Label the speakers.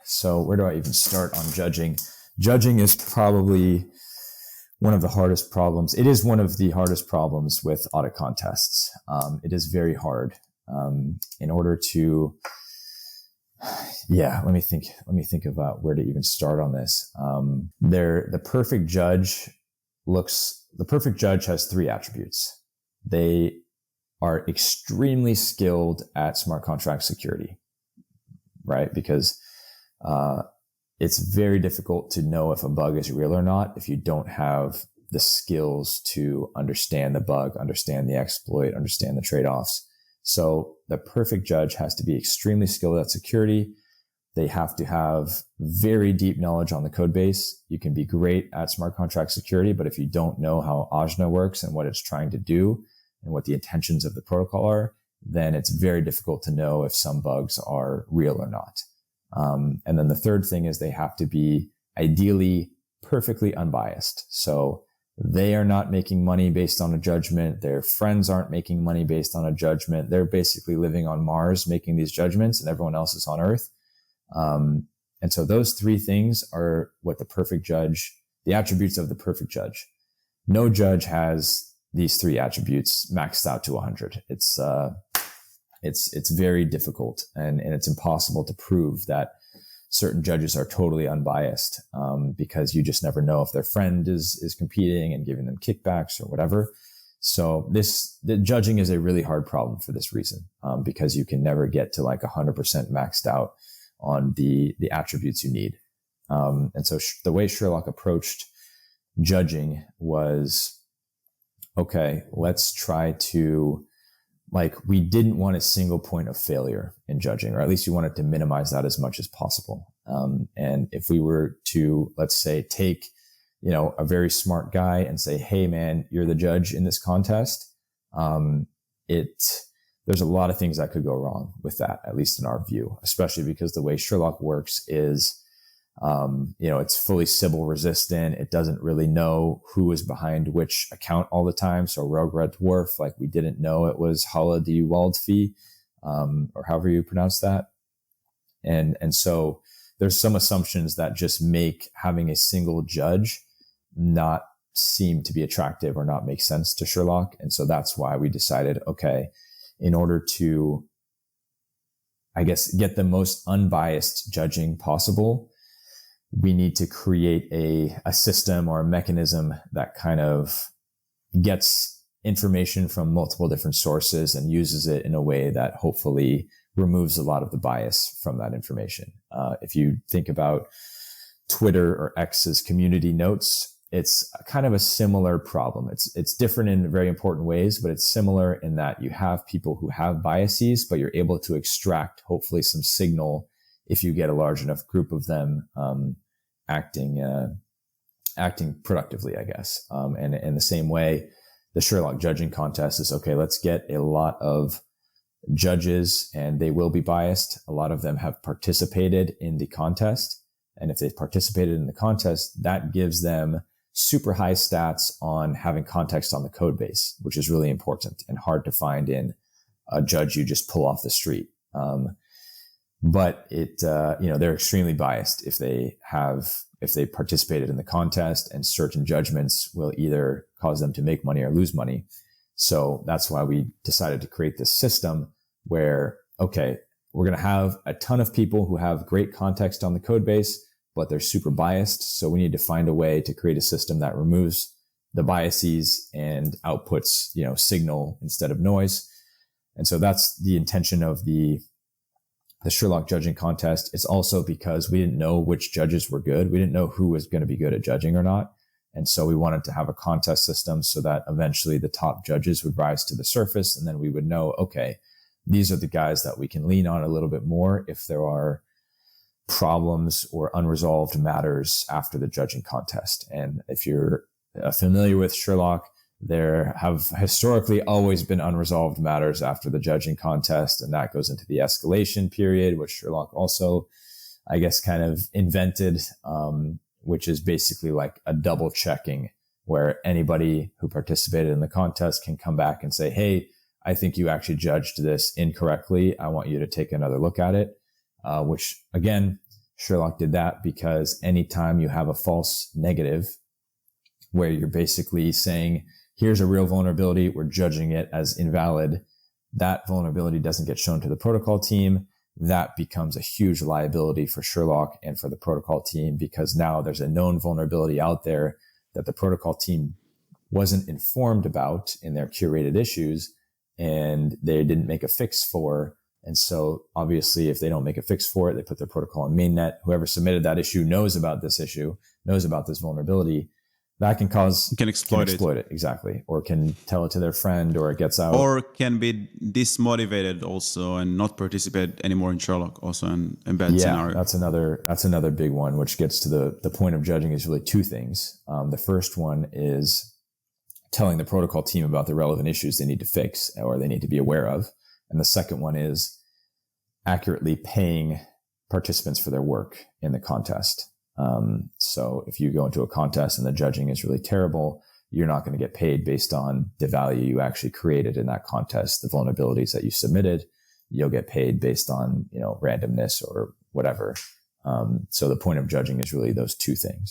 Speaker 1: So where do I even start on judging? Judging is probably one of the hardest problems. It is one of the hardest problems with audit contests. It is very hard. In order to, let me think about where to even start on this. The perfect judge has three attributes. They are extremely skilled at smart contract security, right? Because it's very difficult to know if a bug is real or not if you don't have the skills to understand the bug, understand the exploit, understand the trade-offs. So the perfect judge has to be extremely skilled at security. They have to have very deep knowledge on the code base. You can be great at smart contract security, but if you don't know how Ajna works and what it's trying to do and what the intentions of the protocol are, then it's very difficult to know if some bugs are real or not. And then the third thing is they have to be ideally perfectly unbiased. So they are not making money based on a judgment. Their friends aren't making money based on a judgment. They're basically living on Mars making these judgments and everyone else is on Earth. And so those three things are what the attributes of the perfect judge. No judge has these three attributes maxed out to 100. It's very difficult and it's impossible to prove that certain judges are totally unbiased, because you just never know if their friend is competing and giving them kickbacks or whatever. So the judging is a really hard problem for this reason, because you can never get to like 100% maxed out on the attributes you need. And so the way Sherlock approached judging was, okay, let's try to, we didn't want a single point of failure in judging, or at least we wanted to minimize that as much as possible. And if we were to, let's say, take, a very smart guy and say, hey man, you're the judge in this contest. There's a lot of things that could go wrong with that, at least in our view, especially because the way Sherlock works is, it's fully Sybil resistant. It doesn't really know who is behind which account all the time. So Rogue Red Dwarf, we didn't know it was Hala de Waldfee, or however you pronounce that. And so there's some assumptions that just make having a single judge not seem to be attractive or not make sense to Sherlock. And so that's why we decided, okay, in order to, get the most unbiased judging possible, we need to create a system or a mechanism that kind of gets information from multiple different sources and uses it in a way that hopefully removes a lot of the bias from that information. If you think about Twitter or X's community notes, it's kind of a similar problem. It's different in very important ways, but it's similar in that you have people who have biases, but you're able to extract hopefully some signal if you get a large enough group of them acting productively, I guess. And in the same way, the Sherlock judging contest is, okay, let's get a lot of judges and they will be biased. A lot of them have participated in the contest. And if they've participated in the contest, that gives them super high stats on having context on the code base, which is really important and hard to find in a judge you just pull off the street. But they're extremely biased if they participated in the contest, and certain judgments will either cause them to make money or lose money. So that's why we decided to create this system where, okay, we're going to have a ton of people who have great context on the code base, but they're super biased. So we need to find a way to create a system that removes the biases and outputs, signal instead of noise. And so that's the intention of the Sherlock judging contest. It's also because we didn't know which judges were good. We didn't know who was going to be good at judging or not. And so we wanted to have a contest system so that eventually the top judges would rise to the surface. And then we would know, okay, these are the guys that we can lean on a little bit more if there are problems or unresolved matters after the judging contest. And if you're familiar with Sherlock, there have historically always been unresolved matters after the judging contest, and that goes into the escalation period, which Sherlock also, kind of invented, which is basically like a double checking where anybody who participated in the contest can come back and say, hey, I think you actually judged this incorrectly. I want you to take another look at it, which again, Sherlock did that because anytime you have a false negative where you're basically saying, here's a real vulnerability, we're judging it as invalid, that vulnerability doesn't get shown to the protocol team. That becomes a huge liability for Sherlock and for the protocol team, because now there's a known vulnerability out there that the protocol team wasn't informed about in their curated issues, and they didn't make a fix for. And so obviously if they don't make a fix for it, they put their protocol in mainnet. Whoever submitted that issue knows about this issue, knows about this vulnerability. That can exploit it. Exactly. Or can tell it to their friend, or it gets out.
Speaker 2: Or can be dismotivated also and not participate anymore in Sherlock, also in bad scenario.
Speaker 1: That's another big one, which gets to the point of judging is really two things. The first one is telling the protocol team about the relevant issues they need to fix or they need to be aware of. And the second one is accurately paying participants for their work in the contest. So if you go into a contest and the judging is really terrible, you're not going to get paid based on the value you actually created in that contest, the vulnerabilities that you submitted. You'll get paid based on, randomness or whatever. So the point of judging is really those two things.